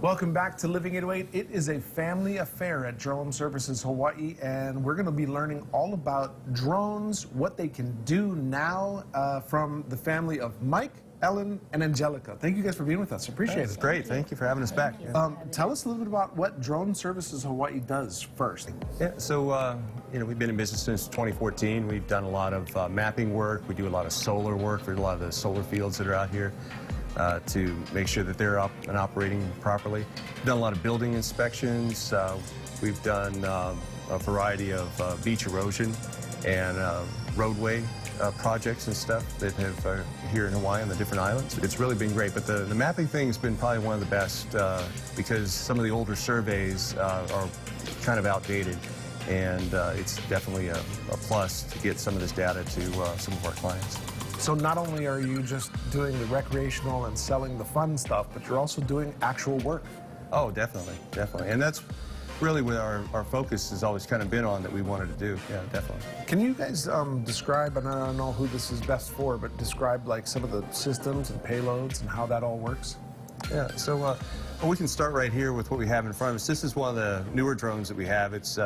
Welcome back to Living 808. It is a family affair at Drone Services Hawaii, and we're going to be learning all about drones, what they can do now from the family of Mike, Ellen, and Angelica. Thank you guys for being with us. Appreciate it. Great. Thank you for having us back. Tell us a little bit about what Drone Services Hawaii does first. Yeah, so, we've been in business since 2014. We've done a lot of mapping work. We do a lot of solar work for a lot of the solar fields that are out here to make sure that they're up and operating properly. We've done a lot of building inspections. We've done a variety of beach erosion and roadway projects and stuff that have here in Hawaii on the different islands. It's really been great, but the mapping thing has been probably one of the best because some of the older surveys are kind of outdated, and it's definitely a plus to get some of this data to some of our clients. So not only are you just doing the recreational and selling the fun stuff, but you're also doing actual work. Oh, definitely, definitely. And that's really what our focus has always kind of been on, that we wanted to do. Yeah, definitely. Can you guys describe, and I don't know who this is best for, but describe like some of the systems and payloads and how that all works? Yeah, so well, we can start right here with what we have in front of us. This is one of the newer drones that we have. It's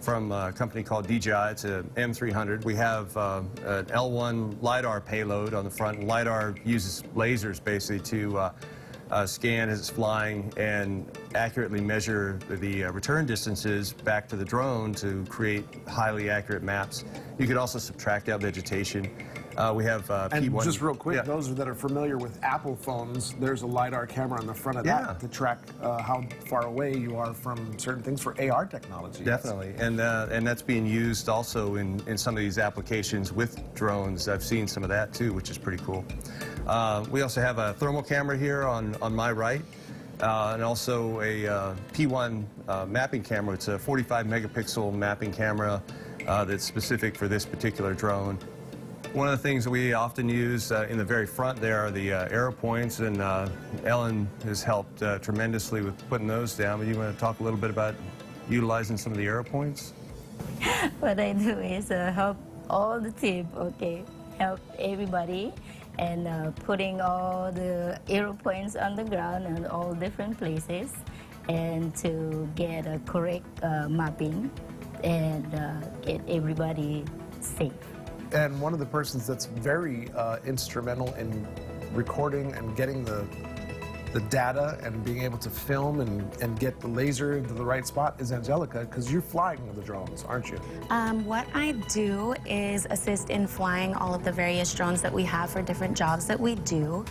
from a company called DJI. It's an M300. We have an L1 LiDAR payload on the front. And LiDAR uses lasers basically to scan as it's flying and accurately measure the return distances back to the drone to create highly accurate maps. You could also subtract out vegetation. We have and P1. just real quick, yeah. Those that are familiar with Apple phones, there's a LiDAR camera on the front of that to track how far away you are from certain things for AR technology. Definitely, and that's being used also in some of these applications with drones. I've seen some of that too, which is pretty cool. We also have a thermal camera here on my right, and also a P1 mapping camera. It's a 45 megapixel mapping camera that's specific for this particular drone. One of the things that we often use in the very front there are the arrow points, and Ellen has helped tremendously with putting those down. But you want to talk a little bit about utilizing some of the arrow points? What I do is help all the team, help everybody, and putting all the arrow points on the ground in all different places, and to get a correct mapping and get everybody safe. And one of the persons that's very instrumental in recording and getting the data and being able to film and get the laser to the right spot is Angelica, because you're flying the drones, aren't you? What I do is assist in flying all of the various drones that we have for different jobs that we do.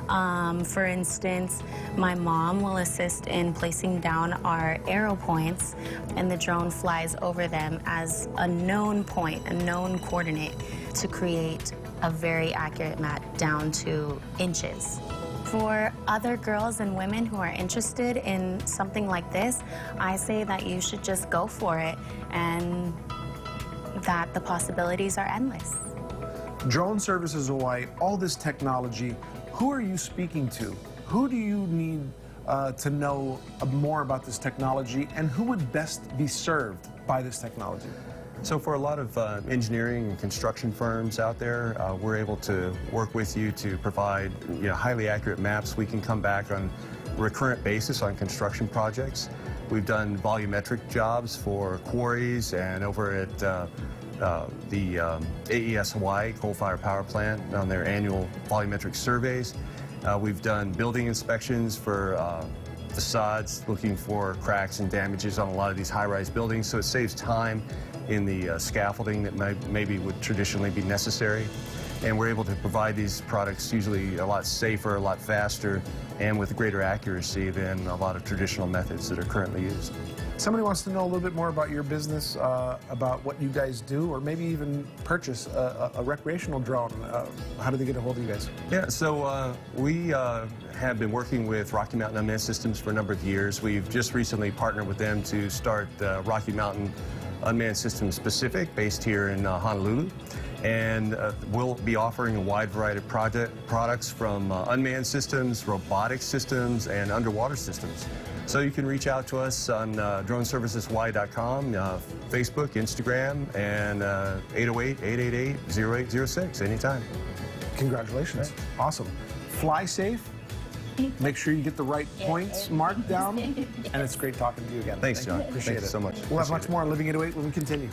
For instance, my mom will assist in placing down our arrow points, and the drone flies over them as a known point, a known coordinate, to create a very accurate map down to inches. For other girls and women who are interested in something like this, I say that you should just go for it, and that the possibilities are endless. Drone Services Hawaii, all this technology, who are you speaking to? Who do you need to know more about this technology, and who would best be served by this technology? So for a lot of engineering and construction firms out there, we're able to work with you to provide highly accurate maps. We can come back on a recurrent basis on construction projects. We've done volumetric jobs for quarries and over at the AES Hawaii coal-fired power plant on their annual volumetric surveys. We've done building inspections for facades, looking for cracks and damages on a lot of these high-rise buildings, so it saves time in the scaffolding that maybe would traditionally be necessary. And we're able to provide these products usually a lot safer, a lot faster, and with greater accuracy than a lot of traditional methods that are currently used. Somebody wants to know a little bit more about your business, about what you guys do, or maybe even purchase a recreational drone. How do they get a hold of you guys? Yeah, so we have been working with Rocky Mountain Unmanned Systems for a number of years. We've just recently partnered with them to start Rocky Mountain Unmanned Systems Pacific, based here in Honolulu. And we'll be offering a wide variety of products from unmanned systems, robotic systems, and underwater systems. So you can reach out to us on droneserviceshawaii.com, Facebook, Instagram, and 808-888-0806 anytime. Congratulations. Awesome. Fly safe, Make sure you get the right points marked down. And it's great talking to you again. Thanks, John. Appreciate Thank you it. so much. We'll have Appreciate much it. more on Living 808 when we continue.